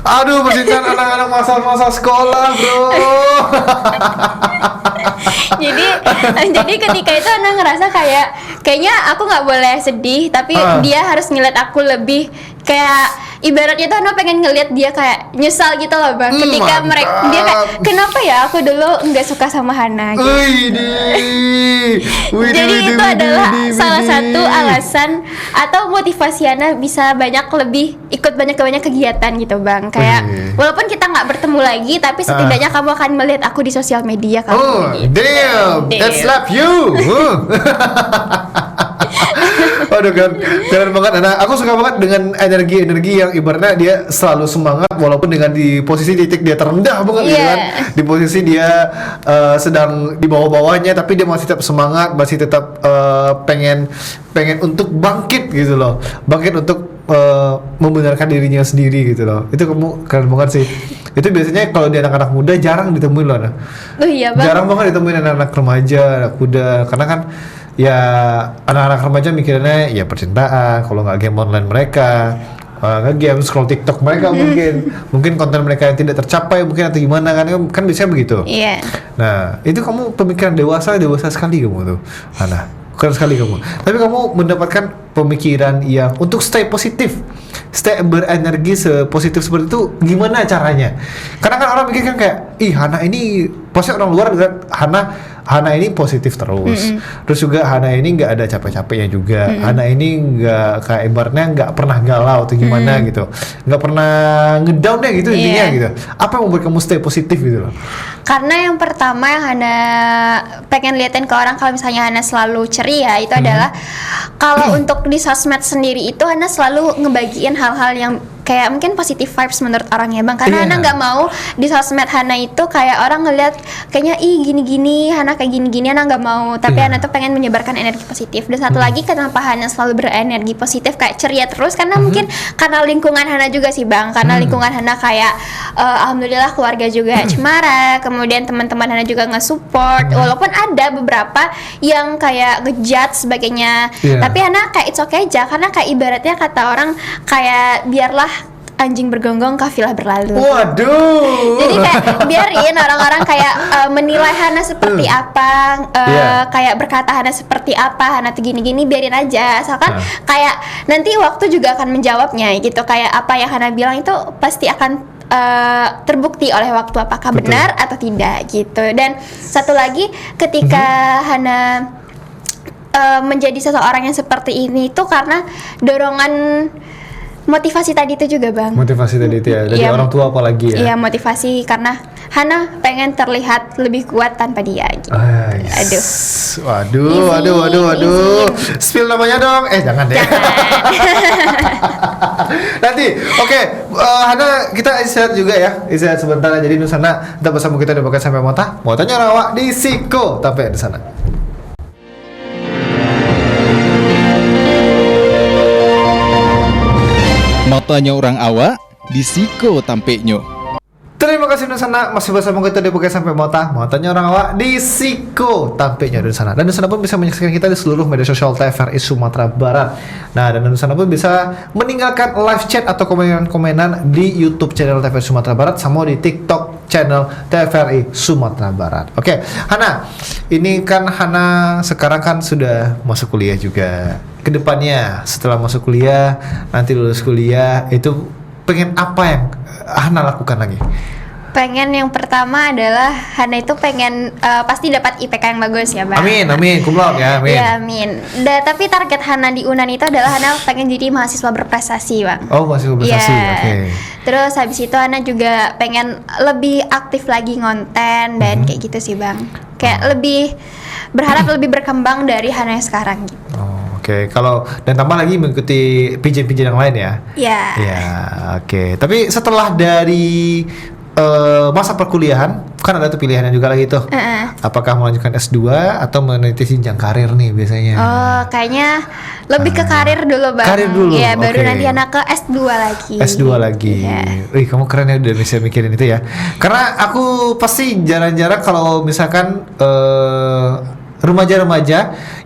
Aduh, percintaan anak-anak masa-masa sekolah, bro. jadi ketika itu Hana ngerasa kayaknya aku nggak boleh sedih, tapi dia harus ngeliat aku lebih kayak ibaratnya tuh Hana pengen ngeliat dia kayak nyesal gitu loh Bang, ketika Mantap. dia kayak kenapa ya aku dulu nggak suka sama Hana gitu. Jadi itu adalah salah satu alasan atau motivasi Hana bisa ikut banyak kegiatan gitu Bang. Kayak walaupun kita nggak bertemu lagi, tapi setidaknya kamu akan melihat aku di sosial media kamu. Oh, gitu. damn, that Damn. slap you. Waduh kan, keren banget. Nah, aku suka banget dengan energi yang ibaratnya dia selalu semangat walaupun dengan di posisi titik dia terendah banget gitu Iya. kan. Di posisi dia sedang di bawah-bawahnya, tapi dia masih tetap semangat, masih tetap pengen untuk bangkit gitu loh. Bangkit untuk membenarkan dirinya sendiri gitu loh. Itu kamu keren banget sih. Itu biasanya kalau di anak-anak muda jarang ditemuin loh. Nah. Oh iya Bang. Jarang banget ditemuin anak-anak remaja, anak muda, karena kan ya anak-anak remaja mikirnya ya percintaan, kalau nggak game online mereka, nge-game, scroll TikTok mereka mungkin konten mereka yang tidak tercapai mungkin atau gimana kan biasanya begitu. Iya. Nah, itu kamu pemikiran dewasa sekali kamu tuh, Hana. Keren sekali kamu. Tapi kamu mendapatkan pemikiran yang untuk stay positif, stay berenergi sepositif seperti itu gimana caranya? Karena kan orang mikir kan kayak, ih Hana ini pasti orang luar kan, Hana ini positif terus. Terus juga Hana ini nggak ada capek-capeknya juga. Hana ini nggak kayak ibaratnya nggak pernah galau atau gimana gitu, nggak pernah ngedown deh gitu intinya gitu. Apa yang membuat kamu stay positif gitu loh? Karena yang pertama yang Hana pengen liatin ke orang kalau misalnya Hana selalu ceria itu adalah kalau untuk di sosmed sendiri itu Hana selalu ngebagiin hal-hal yang kayak mungkin positive vibes menurut orang ya Bang, karena Iya. Hana nggak mau di sosmed Hana itu kayak orang ngeliat kayaknya ih gini-gini, Hana kayak gini-gini, Hana nggak mau. Tapi Iya. Hana tuh pengen menyebarkan energi positif. Dan satu lagi kenapa Hana selalu berenergi positif kayak ceria terus, karena mungkin karena lingkungan Hana juga sih Bang, karena lingkungan Hana kayak alhamdulillah keluarga juga cemara, kemudian teman-teman Hana juga nge-support, walaupun ada beberapa yang kayak ngejudge sebagainya. Iya. Tapi Hana kayak it's okay aja, karena kayak ibaratnya kata orang kayak biarlah anjing bergonggong kafilah berlalu. Waduh. Jadi kayak biarin orang-orang kayak menilai Hana seperti apa, Iya. kayak berkata Hana seperti apa, Hana tuh gini-gini, biarin aja. Asalkan kayak nanti waktu juga akan menjawabnya gitu. Kayak apa yang Hana bilang itu pasti akan terbukti oleh waktu apakah Betul. benar atau tidak gitu. Dan satu lagi ketika Hana menjadi seseorang yang seperti ini itu karena dorongan motivasi tadi itu juga Bang. Motivasi tadi itu ya, dari Iya. orang tua apalagi ya. Iya, motivasi karena Hana pengen terlihat lebih kuat tanpa dia gitu. Aduh. Waduh. Spill namanya dong. Jangan deh. Nanti, oke, Hana kita istirahat juga ya. Istirahat sebentar. Jadi Nusana tetap bersama kita di Podcast Sampai Mota. Motanya Rawa di Siko tapi di sana. Motanya orang awak di Siko tampeknya. Terima kasih Nusana masih bersama kita di Podcast Sampai Mota. Motanya orang awak di Siko tampaknya di sana. Dan Nusana pun bisa menyaksikan kita di seluruh media sosial TVRI Sumatera Barat. Nah, dan Nusana pun bisa meninggalkan live chat atau komenan-komenan di YouTube channel TVRI Sumatera Barat sama di TikTok channel TVRI Sumatera Barat. Oke, Hana, ini kan Hana sekarang kan sudah masuk kuliah juga. Kedepannya setelah masuk kuliah, nanti lulus kuliah itu pengen apa yang Hana lakukan lagi? Pengen yang pertama adalah Hana itu pengen pasti dapat IPK yang bagus ya Bang. Amin, cum laude ya, amin. Ya amin. Tapi target Hana di UNAN itu adalah Hana pengen jadi mahasiswa berprestasi Bang. Oh, masih berprestasi, Iya. oke. Terus habis itu Hana juga pengen lebih aktif lagi ngonten dan kayak gitu sih Bang. Kayak lebih berharap lebih berkembang dari Hana yang sekarang gitu. Oh, oke. Kalau dan tambah lagi mengikuti PJ-PJ yang lain ya. Ya. Ya, oke. Tapi setelah dari masa perkuliahan, kan ada tuh pilihannya juga lagi tuh. Apakah melanjutkan S2 atau meniti jenjang karir nih biasanya? Oh, kayaknya lebih ke karir dulu Bang. Karir dulu, Iya, baru oke. nanti Hana ke S2 lagi. S2 lagi. Iya. Wih, kamu keren ya udah bisa mikirin itu ya. Karena aku pasti jarang-jarang kalau misalkan remaja-remaja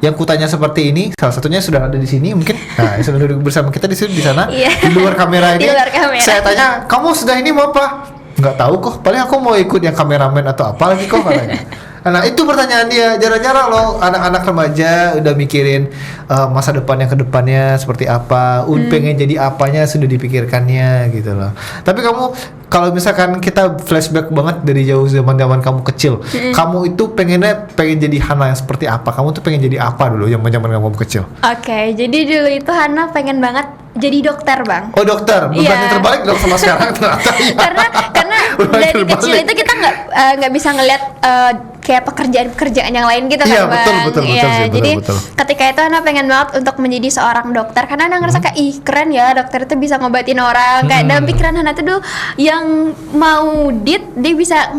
yang kutanya seperti ini, salah satunya sudah ada di sini mungkin. Nah, sudah duduk bersama kita di sini di sana. Iya. Di luar kamera ini. Di luar kamera. Saya tanya, "Kamu sudah ini mau apa?" Nggak tahu kok. Paling aku mau ikut yang kameramen atau apa lagi kok katanya. Nah, itu pertanyaan dia. Jarang-jarang loh anak-anak remaja udah mikirin masa depan yang kedepannya seperti apa, pengen jadi apanya sudah dipikirkannya gitu loh. Tapi kamu kalau misalkan kita flashback banget dari jauh zaman kamu kecil, kamu itu pengen jadi Hana yang seperti apa? Kamu tuh pengen jadi apa dulu zaman kamu kecil? Oke, jadi dulu itu Hana pengen banget jadi dokter Bang. Oh, dokter, bukan Iya. yang terbalik dong sama sekarang ternyata. karena Bukan dari terbalik. kecil itu kita nggak bisa ngelihat kayak pekerjaan-pekerjaan yang lain gitu Iya, kan Bang. betul Iya, sih, jadi betul. ketika itu Hana pengen banget untuk menjadi seorang dokter karena Hana ngerasa kayak ih keren ya dokter itu bisa ngobatin orang. Kayak dalam pikiran Hana tuh dulu yang mau dia bisa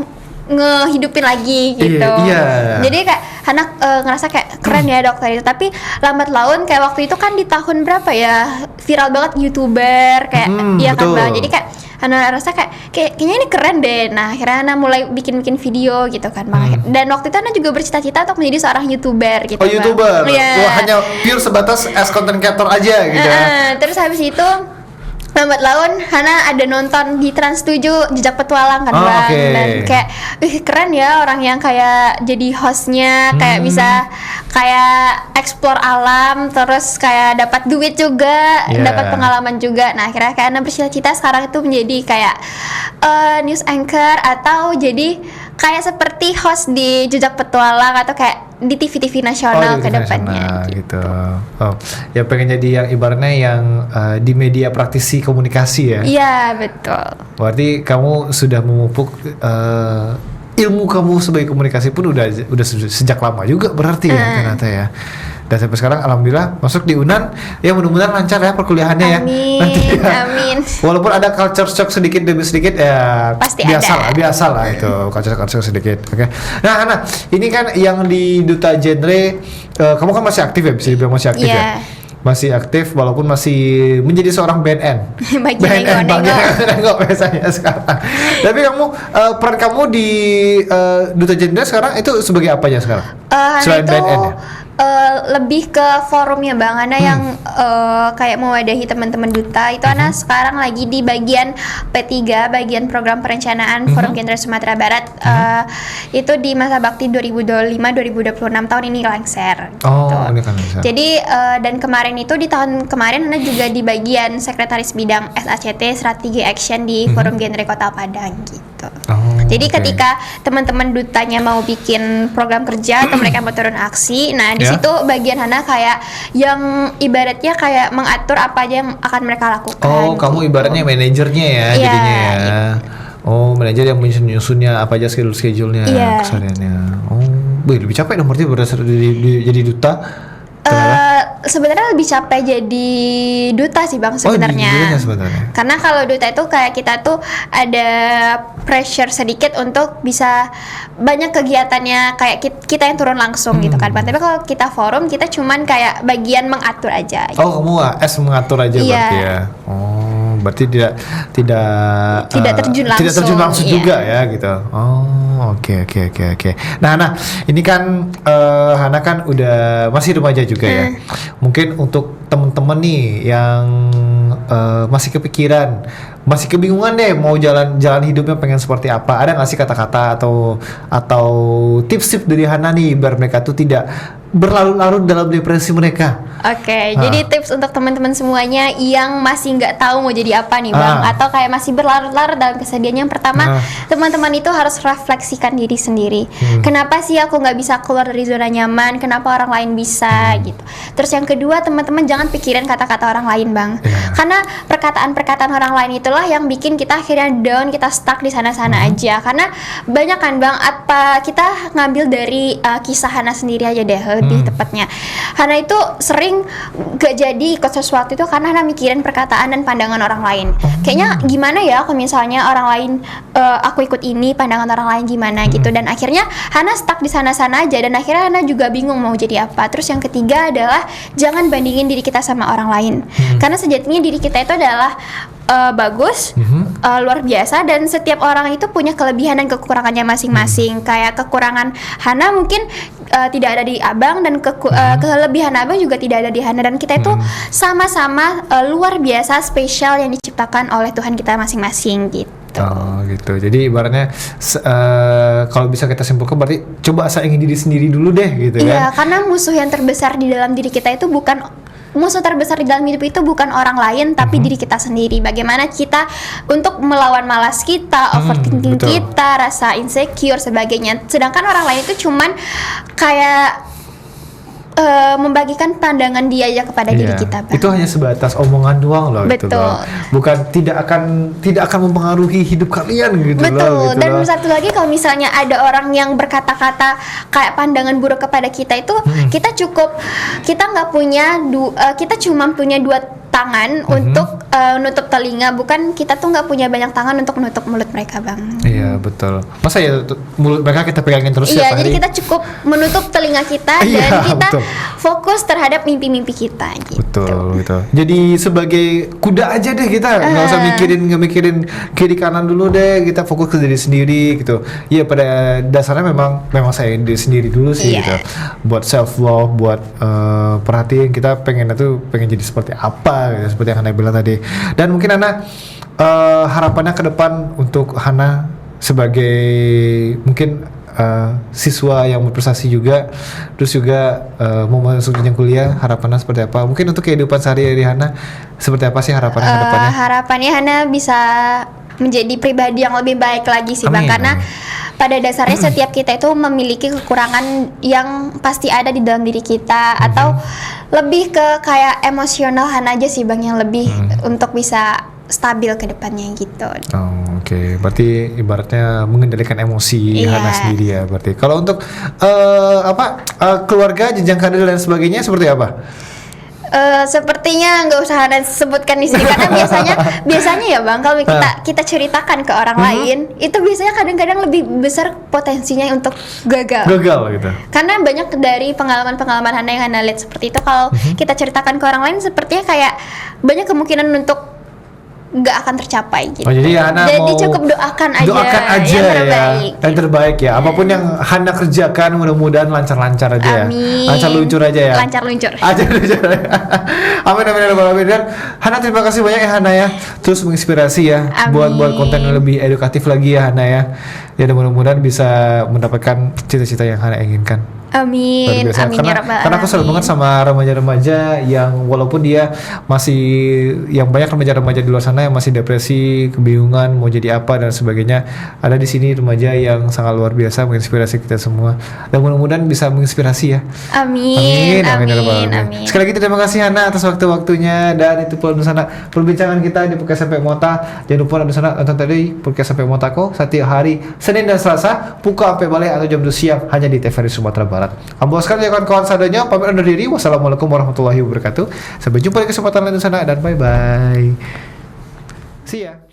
ngehidupin lagi gitu. Iya. Jadi kayak Hana ngerasa kayak keren ya dokter itu. Tapi lambat laun kayak waktu itu kan di tahun berapa ya viral banget YouTuber kayak iya kan betul. Bang. Jadi kayak Hana rasa kayaknya ini keren deh. Nah akhirnya Hana mulai bikin video gitu kan Bang. Dan waktu itu Hana juga bercita-cita untuk menjadi seorang YouTuber gitu. Oh, Bang. YouTuber. Iya. Wah, hanya pure sebatas as content creator aja gitu ya. Terus habis itu lambat laun Hana ada nonton di Trans 7 Jejak Petualang kan Oh, Bang. oke. Dan kayak keren ya orang yang kayak jadi hostnya kayak bisa kayak explore alam terus kayak dapat duit juga, Yeah. dapat pengalaman juga. Nah akhirnya kayak Hana bercita-cita sekarang itu menjadi kayak news anchor atau jadi kayak seperti host di Jejak Petualang atau kayak di TV-TV nasional di ke TV depannya nasional, gitu. Oh, ya pengen jadi yang ibaratnya yang di media praktisi komunikasi ya. Iya betul. Berarti kamu sudah memupuk ilmu kamu sebagai komunikasi pun udah sejak lama juga berarti ya ternyata ya. Dan sampai sekarang alhamdulillah masuk di UNAN, ya mudah-mudahan lancar ya perkuliahannya ya. Amin, Nanti ya. amin. Walaupun ada culture shock sedikit demi sedikit ya Pasti biasa lah itu culture shock sedikit. Oke. Nah, Hana, ini kan yang di Duta Genre, kamu kan masih aktif ya, bisa dibilang masih aktif ya. Masih aktif walaupun masih menjadi seorang BNN. Bagian nengok biasanya sekarang. Tapi kamu peran kamu di Duta Genre sekarang itu sebagai apa ya sekarang? Selain itu BNN ya? lebih ke forumnya Bang Ana yang kayak mewadahi teman-teman duta itu. Ana sekarang lagi di bagian P3, bagian program perencanaan Forum Genre Sumatera Barat. Itu di masa bakti 2025-2026 tahun ini lengser. Oh, gitu. ini kan lengser. Jadi dan kemarin itu di tahun kemarin Ana juga di bagian sekretaris bidang SACT Strategi Action di Forum Genre Kota Padang gitu. Jadi ketika teman-teman dutanya mau bikin program kerja atau mereka mau turun aksi, nah di situ bagian Hana kayak yang ibaratnya kayak mengatur apa aja yang akan mereka lakukan. Oh, kamu ibaratnya manajernya ya jadinya ya. Gitu. Oh, manajer yang menyusunnya apa aja schedule-nya, kesehariannya. Oh, lebih capek dong berarti berdasar jadi duta. Sebenarnya lebih capek jadi duta sih Bang sebenarnya. Karena kalau duta itu kayak kita tuh ada pressure sedikit untuk bisa banyak kegiatannya kayak kita yang turun langsung gitu kan. Tapi kalau kita forum kita cuman kayak bagian mengatur aja. Gitu. Oh, kamu mengatur aja berarti ya. Oh, berarti tidak terjun langsung juga ya gitu. Oh, oke. Nah, ini kan Hana kan udah masih remaja juga ya. Mungkin untuk temen-temen nih yang masih kepikiran, masih kebingungan deh mau jalan hidupnya pengen seperti apa, ada nggak sih kata-kata atau tips-tips dari Hana nih biar mereka tuh tidak berlarut-larut dalam depresi mereka? Oke, jadi tips untuk teman-teman semuanya yang masih nggak tahu mau jadi apa nih Bang, atau kayak masih berlarut-larut dalam kesedihan. Yang pertama, teman-teman itu harus refleksikan diri sendiri. Kenapa sih aku nggak bisa keluar dari zona nyaman? Kenapa orang lain bisa gitu? Terus yang kedua, teman-teman jangan pikirin kata-kata orang lain Bang, karena perkataan-perkataan orang lain itulah yang bikin kita akhirnya down, kita stuck di sana-sana aja. Karena banyak kan Bang, apa kita ngambil dari kisah Hana sendiri aja deh lebih tepatnya. Hana itu sering gak jadi ikut sesuatu itu karena Hana mikirin perkataan dan pandangan orang lain. Kayaknya gimana ya kalau misalnya orang lain aku ikut ini, pandangan orang lain gimana gitu. Dan akhirnya Hana stuck di sana-sana aja dan akhirnya Hana juga bingung mau jadi apa. Terus yang ketiga adalah jangan bandingin diri kita sama orang lain. Karena sejatinya diri kita itu adalah bagus, luar biasa, dan setiap orang itu punya kelebihan dan kekurangannya masing-masing. Kayak kekurangan Hana mungkin tidak ada di Abang dan kelebihan Abang juga tidak ada di Hana, dan kita itu sama-sama luar biasa, spesial yang diciptakan oleh Tuhan kita masing-masing gitu. Oh gitu. Jadi ibaratnya kalau bisa kita simpulkan berarti coba sayangi diri sendiri dulu deh gitu kan. Iya, karena musuh yang terbesar di dalam diri kita itu musuh terbesar di dalam hidup itu bukan orang lain tapi diri kita sendiri. Bagaimana kita untuk melawan malas kita, overthinking kita, rasa insecure sebagainya. Sedangkan orang lain itu cuman kayak membagikan pandangan dia aja kepada diri kita Bang. Itu hanya sebatas omongan doang loh. Betul. Itu loh. Bukan tidak akan mempengaruhi hidup kalian gitu. Betul. Loh, gitu dan loh. satu lagi, kalau misalnya ada orang yang berkata-kata kayak pandangan buruk kepada kita itu, kita nggak punya kita cuma punya dua tangan untuk nutup telinga, bukan kita tuh nggak punya banyak tangan untuk menutup mulut mereka Bang. Iya betul. Masa ya mulut mereka kita pegangin terus ya? Iya, jadi kita cukup menup telinga kita dan kita fokus terhadap mimpi-mimpi kita gitu. Betul. Jadi sebagai kuda aja deh kita, nggak usah mikirin kiri kanan dulu deh, kita fokus ke diri sendiri gitu. Iya, pada dasarnya memang saya diri sendiri dulu sih gitu. Buat self love, buat perhatiin kita pengen jadi seperti apa gitu, seperti yang Hana bilang tadi. Dan mungkin Hana harapannya ke depan untuk Hana sebagai mungkin siswa yang berprestasi juga, terus juga mau masuk jenjang kuliah, harapannya seperti apa? Mungkin untuk kehidupan sehari-hari Hana seperti apa sih harapannya ke depannya? Harapannya Hana bisa menjadi pribadi yang lebih baik lagi sih Bang, karena pada dasarnya setiap kita itu memiliki kekurangan yang pasti ada di dalam diri kita, atau lebih ke kayak emosional Hana aja sih Bang, yang lebih untuk bisa stabil ke depannya gitu. Oh, oke. Berarti ibaratnya mengendalikan emosi Iya. Hana sendiri ya. Berarti kalau untuk keluarga, jenjang karir dan sebagainya seperti apa? Sepertinya nggak usah Hana sebutkan di sini karena biasanya ya Bang, kalau kita ceritakan ke orang lain itu biasanya kadang-kadang lebih besar potensinya untuk gagal. Gagal gitu. Karena banyak dari pengalaman-pengalaman Hana yang Hana lihat seperti itu, kalau kita ceritakan ke orang lain sepertinya kayak banyak kemungkinan untuk nggak akan tercapai gitu. Oh, jadi Hana Jadi mau cukup doakan aja yang yang terbaik. terbaik. Yang terbaik ya. Apapun yang Hana kerjakan mudah-mudahan lancar-lancar aja Amin. ya. Lancar luncur aja ya. Lancar luncur. Amin amin ya rabbal alamin. Dan Hana terima kasih banyak ya Hana ya. Terus menginspirasi ya Amin. buat konten yang lebih edukatif lagi ya Hana ya. Ya dan mudah-mudahan bisa mendapatkan cita-cita yang Hana inginkan. Amin. Luar biasa. Amin ya rabbal Karena aku selalu alamin. banget sama remaja-remaja yang walaupun dia masih, yang banyak remaja-remaja di luar sana yang masih depresi, kebingungan mau jadi apa dan sebagainya. Ada di sini remaja yang sangat luar biasa menginspirasi kita semua. Dan mudah-mudahan bisa menginspirasi ya. Amin. Ya rabbal Amin. alamin. Amin. Sekali lagi terima kasih Hana atas waktu-waktunya, dan itu pula sana perbincangan kita di Podcast Sampai Mota. Jangan lupa di sana nonton tadi Podcast Sampai Mota kok setiap hari Senin dan Selasa pukul sampai balik atau jam 2 siang hanya di TVRI Sumatera Barat. Ambo sekali ya kawan-kawan sadanya, pamit undur diri. Wassalamualaikum warahmatullahi wabarakatuh. Sampai jumpa di kesempatan lain di sana dan bye bye. See ya.